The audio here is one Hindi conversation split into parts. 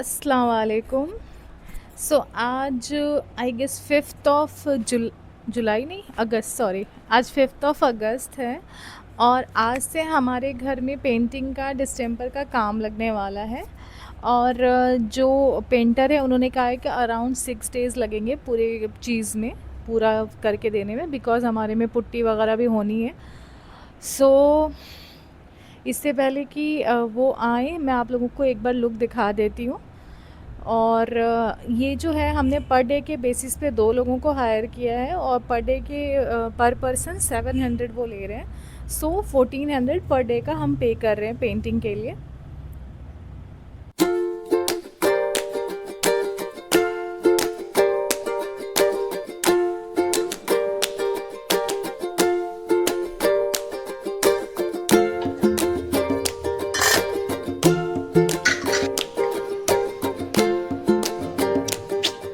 अस्सलाम वालेकुम। सो आज I guess 5th of July नहीं अगस्त, सॉरी, आज 5th ऑफ अगस्त है और आज से हमारे घर में पेंटिंग का डिस्टेम्पर का काम लगने वाला है। और जो पेंटर है उन्होंने कहा है कि अराउंड 6 डेज़ लगेंगे पूरे चीज़ में पूरा करके देने में, बिकॉज़ हमारे में पुट्टी वगैरह भी होनी है। सो इससे पहले कि वो आए, मैं आप लोगों को एक बार लुक दिखा देती हूँ। और ये जो है हमने पर डे के बेसिस पे 2 लोगों को हायर किया है और पर डे के पर पर्सन 700 वो ले रहे हैं। सो 1400 पर डे का हम पे कर रहे हैं पेंटिंग के लिए।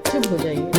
चुप हो जाइए।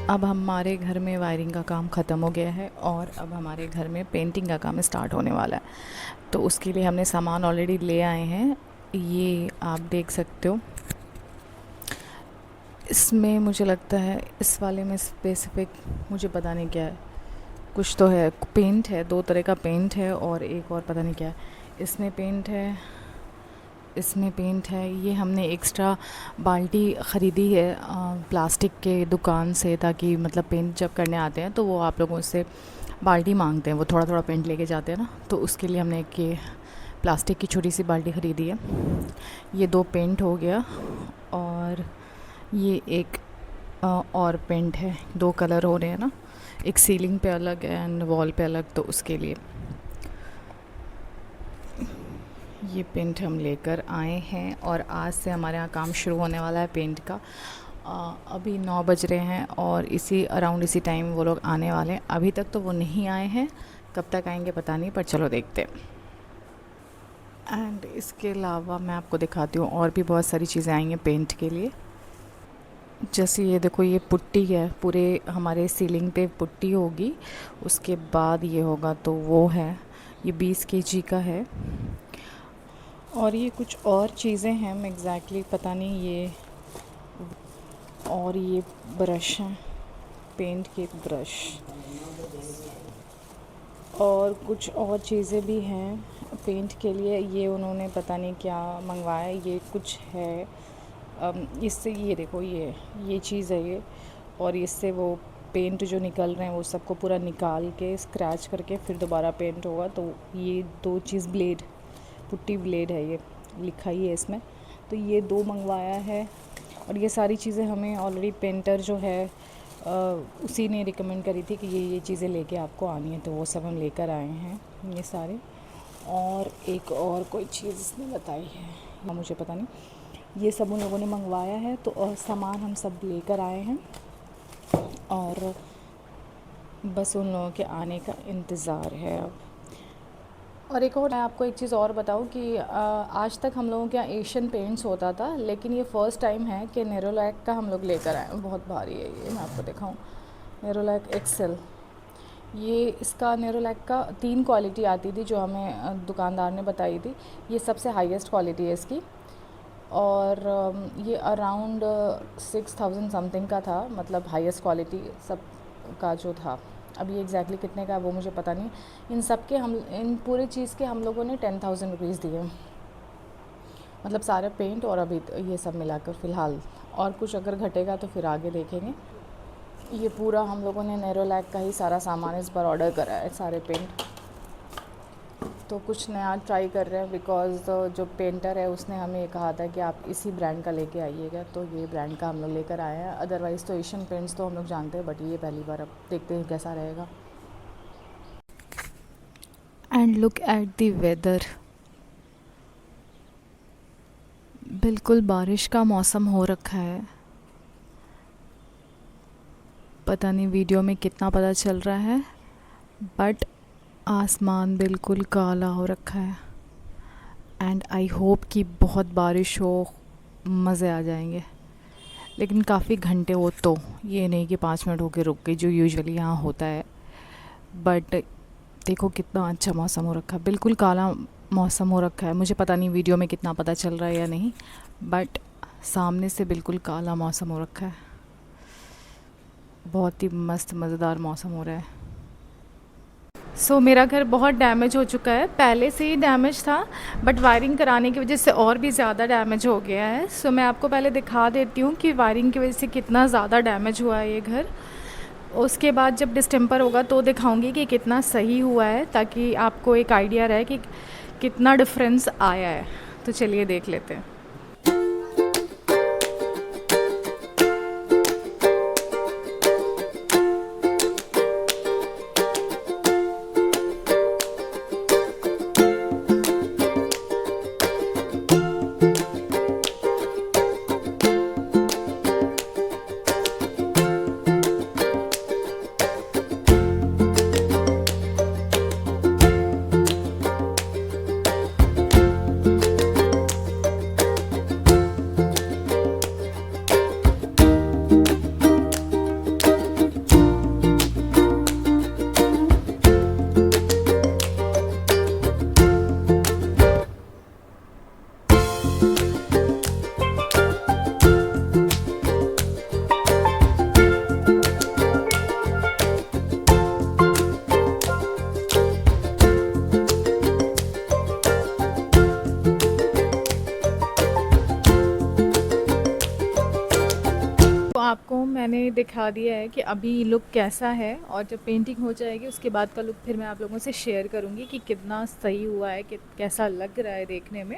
अब हमारे घर में वायरिंग का काम ख़त्म हो गया है और अब हमारे घर में पेंटिंग का काम स्टार्ट होने वाला है। तो उसके लिए हमने सामान ऑलरेडी ले आए हैं। ये आप देख सकते हो। इसमें मुझे लगता है इस वाले में स्पेसिफिक मुझे पता नहीं क्या है, कुछ तो है। पेंट है, 2 तरह का पेंट है और एक और पता नहीं क्या है। इसमें पेंट है, इसमें पेंट है। ये हमने एक्स्ट्रा बाल्टी ख़रीदी है प्लास्टिक के दुकान से, ताकि मतलब पेंट जब करने आते हैं तो वो आप लोगों से बाल्टी मांगते हैं, वो थोड़ा थोड़ा पेंट लेके जाते हैं ना, तो उसके लिए हमने एक ये प्लास्टिक की छोटी सी बाल्टी ख़रीदी है। ये 2 पेंट हो गया और ये एक और पेंट है। 2 कलर हो रहे हैं ना, एक सीलिंग पे अलग एंड वॉल पे अलग, तो उसके लिए ये पेंट हम लेकर आए हैं और आज से हमारे यहाँ काम शुरू होने वाला है पेंट का। अभी 9 बज रहे हैं और इसी अराउंड इसी टाइम वो लोग आने वाले हैं। अभी तक तो वो नहीं आए हैं, कब तक आएंगे पता नहीं, पर चलो देखते हैं। एंड इसके अलावा मैं आपको दिखाती हूँ और भी बहुत सारी चीज़ें आई हैं पेंट के लिए। जैसे ये देखो, ये पुट्टी है, पूरे हमारे सीलिंग पे पुट्टी होगी, उसके बाद ये होगा, तो वो है, ये 20 kg का है। और ये कुछ और चीज़ें हैं, मैं एग्जैक्टली पता नहीं ये। और ये ब्रश हैं, पेंट के ब्रश, और कुछ और चीज़ें भी हैं पेंट के लिए। ये उन्होंने पता नहीं क्या मंगवाया, ये कुछ है। इससे ये देखो, ये चीज़ है ये, और इससे वो पेंट जो निकल रहे हैं वो सबको पूरा निकाल के स्क्रैच करके फिर दोबारा पेंट होगा। तो ये 2 चीज़, ब्लेड, पुट्टी ब्लेड है, ये लिखा ही है इसमें। तो ये 2 मंगवाया है। और ये सारी चीज़ें हमें ऑलरेडी पेंटर जो है उसी ने रिकमेंड करी थी कि ये चीज़ें लेके आपको आनी है, तो वो सब हम लेकर आए हैं ये सारे। और एक और कोई चीज़ इसने बताई है, मुझे पता नहीं, ये सब उन लोगों ने मंगवाया है। तो और सामान हम सब लेकर आए हैं और बस उन लोगों के आने का इंतज़ार है अब। और एक और मैं आपको एक चीज़ और बताऊं कि आज तक हम लोगों के यहाँ एशियन पेंट्स होता था, लेकिन ये फ़र्स्ट टाइम है कि नेरोलैक का हम लोग लेकर आए हैं। बहुत भारी है ये, मैं आपको दिखाऊं, नेरोलैक एक्सेल। ये इसका नेरोलैक का 3 क्वालिटी आती थी जो हमें दुकानदार ने बताई थी। ये सबसे हाईएस्ट क्वालिटी है इसकी। और ये अराउंड 6000 समथिंग का था, मतलब हाईएस्ट क्वालिटी सब का जो था। अब ये एग्जैक्टली कितने का है वो मुझे पता नहीं। इन सब के हम, इन पूरी चीज़ के हम लोगों ने 10,000 रुपीज़ दिए, मतलब सारे पेंट और अभी ये सब मिलाकर फ़िलहाल। और कुछ अगर घटेगा तो फिर आगे देखेंगे। ये पूरा हम लोगों ने नेरोलैक का ही सारा सामान इस बार ऑर्डर करा है, सारे पेंट। तो कुछ नया ट्राई कर रहे हैं, बिकॉज़ जो पेंटर है उसने हमें ये कहा था कि आप इसी ब्रांड का लेके आइएगा, तो ये ब्रांड का हम लोग लेकर आए हैं। अदरवाइज़ तो एशियन पेंट्स तो हम लोग जानते हैं, बट ये पहली बार, अब देखते हैं कैसा रहेगा। And look at the weather, बिल्कुल बारिश का मौसम हो रखा है। पता नहीं वीडियो में कितना पता चल रहा है, बट आसमान बिल्कुल काला हो रखा है। एंड आई होप कि बहुत बारिश हो, मज़े आ जाएंगे। लेकिन काफ़ी घंटे हो, तो ये नहीं कि 5 मिनट होके रुक गई जो यूजुअली यहाँ होता है। बट देखो कितना अच्छा मौसम हो रखा है, बिल्कुल काला मौसम हो रखा है। मुझे पता नहीं वीडियो में कितना पता चल रहा है या नहीं, बट सामने से बिल्कुल काला मौसम हो रखा है। बहुत ही मस्त मज़ेदार मौसम हो रहा है। मेरा घर बहुत डैमेज हो चुका है, पहले से ही डैमेज था, बट वायरिंग कराने की वजह से और भी ज़्यादा डैमेज हो गया है। मैं आपको पहले दिखा देती हूँ कि वायरिंग की वजह से कितना ज़्यादा डैमेज हुआ है ये घर। उसके बाद जब डिस्टेंपर होगा तो दिखाऊंगी कि कितना सही हुआ है, ताकि आपको एक आइडिया रहे कि कितना डिफरेंस आया है। तो चलिए देख लेते हैं। आपको मैंने दिखा दिया है कि अभी लुक कैसा है, और जब पेंटिंग हो जाएगी उसके बाद का लुक फिर मैं आप लोगों से शेयर करूँगी कि कितना सही हुआ है, कि कैसा लग रहा है देखने में।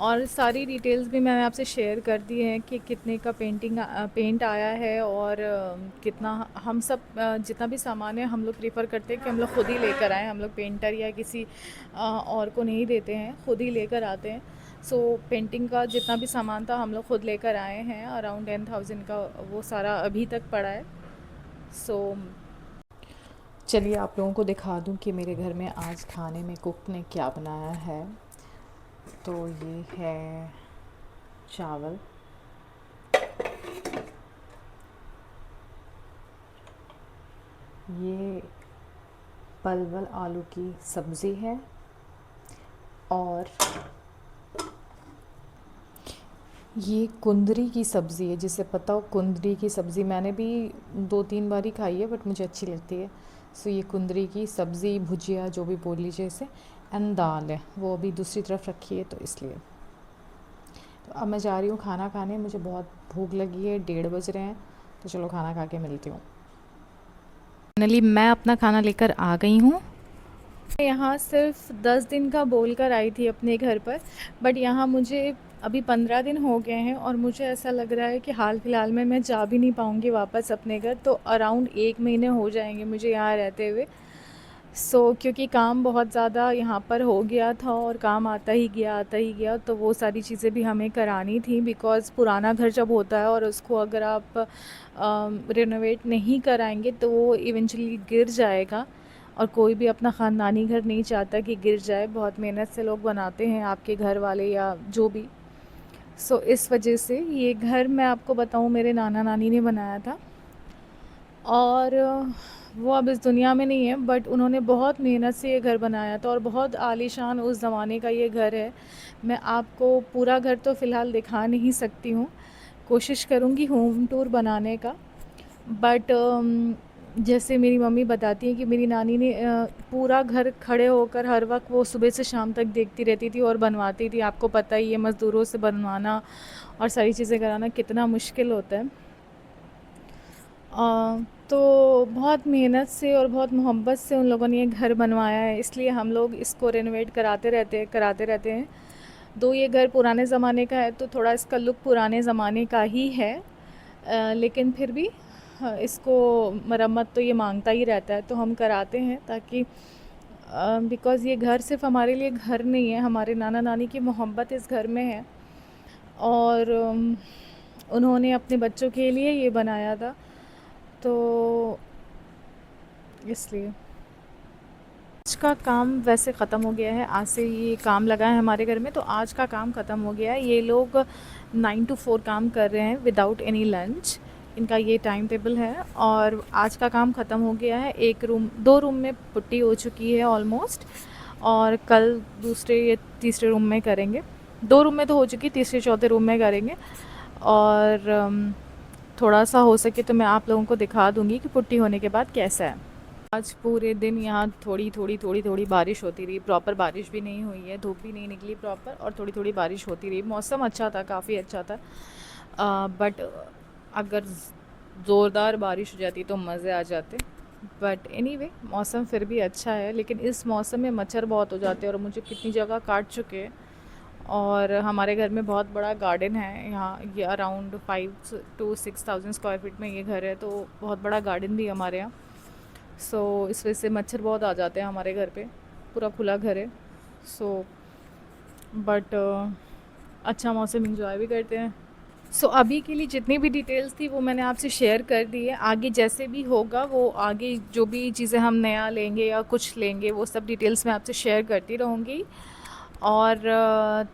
और सारी डिटेल्स भी मैंने आपसे शेयर कर दी हैं कि कितने का पेंट आया है, और कितना हम सब जितना भी सामान है हम लोग प्रीफर करते हैं कि हम लोग ख़ुद ही लेकर आएँ। हम लोग पेंटर या किसी और को नहीं देते हैं, ख़ुद ही लेकर आते हैं। पेंटिंग का जितना भी सामान था हम लोग ख़ुद लेकर आए हैं, अराउंड 10,000 का वो सारा अभी तक पड़ा है। सो चलिए आप लोगों को दिखा दूं कि मेरे घर में आज खाने में कुक ने क्या बनाया है। तो ये है चावल, ये परवल आलू की सब्ज़ी है, और ये कुंदरी की सब्ज़ी है। जिसे पता हो कुंदरी की सब्ज़ी, मैंने भी 2-3 बार ही खाई है, बट मुझे अच्छी लगती है। ये कुंदरी की सब्ज़ी, भुजिया, जो भी बोल लीजिए इसे, एंड दाल है, वो अभी दूसरी तरफ रखी है, तो इसलिए। तो अब मैं जा रही हूँ खाना खाने, मुझे बहुत भूख लगी है, 1:30 बज रहे हैं, तो चलो खाना खा के मिलती हूँ। फाइनली मैं अपना खाना लेकर आ गई हूँ। यहाँ सिर्फ 10 दिन का बोल कर आई थी अपने घर पर, बट यहाँ मुझे अभी 15 दिन हो गए हैं, और मुझे ऐसा लग रहा है कि हाल फिलहाल में मैं जा भी नहीं पाऊँगी वापस अपने घर। तो अराउंड 1 महीने हो जाएंगे मुझे यहाँ रहते हुए। क्योंकि काम बहुत ज़्यादा यहाँ पर हो गया था, और काम आता ही गया, तो वो सारी चीज़ें भी हमें करानी थी। बिकॉज़ पुराना घर जब होता है और उसको अगर आप रिनोवेट नहीं कराएंगे तो वो इवेंचुअली गिर जाएगा, और कोई भी अपना ख़ानदानी घर नहीं चाहता कि गिर जाए। बहुत मेहनत से लोग बनाते हैं, आपके घर वाले या जो भी। इस वजह से ये घर मैं आपको बताऊँ मेरे नाना नानी ने बनाया था, और वो अब इस दुनिया में नहीं है, बट उन्होंने बहुत मेहनत से ये घर बनाया था, और बहुत आलीशान उस ज़माने का ये घर है। मैं आपको पूरा घर तो फ़िलहाल दिखा नहीं सकती हूँ, कोशिश करूँगी होम टूर बनाने का। बट जैसे मेरी मम्मी बताती हैं कि मेरी नानी ने पूरा घर खड़े होकर हर वक्त वो सुबह से शाम तक देखती रहती थी और बनवाती थी। आपको पता ही है मज़दूरों से बनवाना और सारी चीज़ें कराना कितना मुश्किल होता है। तो बहुत मेहनत से और बहुत मोहब्बत से उन लोगों ने ये घर बनवाया है, इसलिए हम लोग इसको रेनोवेट कराते रहते हैं। दो ये घर पुराने ज़माने का है, तो थोड़ा इसका लुक पुराने ज़माने का ही है, लेकिन फिर भी इसको मरम्मत तो ये मांगता ही रहता है, तो हम कराते हैं, ताकि बिकॉज़ ये घर सिर्फ़ हमारे लिए घर नहीं है, हमारे नाना नानी की मोहब्बत इस घर में है, और उन्होंने अपने बच्चों के लिए ये बनाया था, तो इसलिए। आज का काम वैसे ख़त्म हो गया है, आज से ये काम लगा है हमारे घर में, तो आज का काम ख़त्म हो गया है। ये लोग 9 to 4 काम कर रहे हैं विदाउट एनी लंच, इनका ये टाइम टेबल है। और आज का काम ख़त्म हो गया है। एक रूम 2 रूम में पुट्टी हो चुकी है ऑलमोस्ट, और कल दूसरे या तीसरे रूम में करेंगे। 2 रूम में तो हो चुकी, तीसरे चौथे रूम में करेंगे। और थोड़ा सा हो सके तो मैं आप लोगों को दिखा दूँगी कि पुट्टी होने के बाद कैसा है। आज पूरे दिन यहाँ थोड़ी बारिश होती रही, प्रॉपर बारिश भी नहीं हुई है, धूप भी नहीं निकली प्रॉपर, और थोड़ी बारिश होती रही। मौसम अच्छा था, काफ़ी अच्छा था। बट अगर ज़ोरदार बारिश हो जाती तो मज़े आ जाते। बट एनीवे मौसम फिर भी अच्छा है, लेकिन इस मौसम में मच्छर बहुत हो जाते हैं और मुझे कितनी जगह काट चुके हैं। और हमारे घर में बहुत बड़ा गार्डन है यहाँ, ये अराउंड 5 to 6,000 स्क्वायर फीट में ये घर है, तो बहुत बड़ा गार्डन भी है हमारे यहाँ। सो इस वजह से मच्छर बहुत आ जाते हैं हमारे घर पे, पूरा खुला घर है। सो बट अच्छा मौसम इंजॉय भी करते हैं। सो अभी के लिए जितनी भी डिटेल्स थी वो मैंने आपसे शेयर कर दी है। आगे जैसे भी होगा, वो आगे जो भी चीज़ें हम नया लेंगे या कुछ लेंगे, वो सब डिटेल्स मैं आपसे शेयर करती रहूँगी। और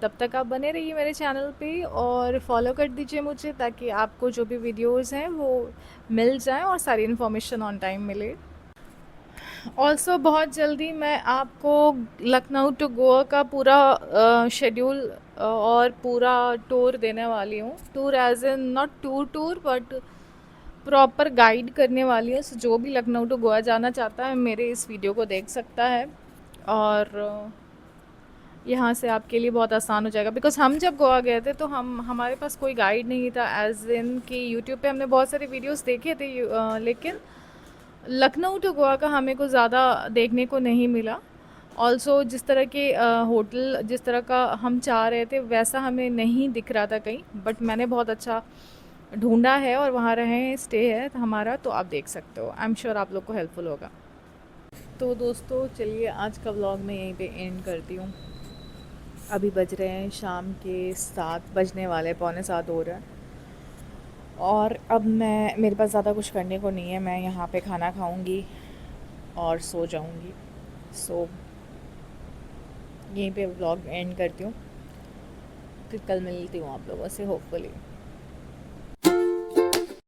तब तक आप बने रहिए मेरे चैनल पे और फॉलो कर दीजिए मुझे, ताकि आपको जो भी वीडियोस हैं वो मिल जाएं और सारी इन्फॉर्मेशन ऑन टाइम मिले। ऑल्सो बहुत जल्दी मैं आपको लखनऊ टू गोवा का पूरा शेड्यूल और पूरा टूर देने वाली हूँ। Tour as in not tour tour but proper guide करने वाली हूँ। सो जो भी लखनऊ टू गोवा जाना चाहता है मेरे इस वीडियो को देख सकता है। और यहाँ से आपके लिए बहुत आसान हो जाएगा, बिकॉज़ हम जब गोवा गए थे तो हमारे पास कोई गाइड नहीं था। एज इन कि यूट्यूब पे हमने बहुत सारे वीडियोस देखे थे, लेकिन लखनऊ टू गोवा का हमें कुछ ज़्यादा देखने को नहीं मिला। ऑल्सो जिस तरह के होटल जिस तरह का हम चाह रहे थे वैसा हमें नहीं दिख रहा था कहीं, बट मैंने बहुत अच्छा ढूंढा है और वहाँ रहे स्टे है हमारा, तो आप देख सकते हो। आई एम श्योर आप लोग को हेल्पफुल होगा। तो दोस्तों चलिए आज का व्लॉग मैं यहीं पे एंड करती हूँ। अभी बज रहे हैं शाम के 7 बजने वाले, पौने 7 हो रहा है। और अब मेरे पास ज़्यादा कुछ करने को नहीं है, मैं यहाँ पे खाना खाऊंगी और सो जाऊंगी। सो यहीं पे व्लॉग एंड करती हूँ, फिर कल मिलती हूँ आप लोगों से होपफुली।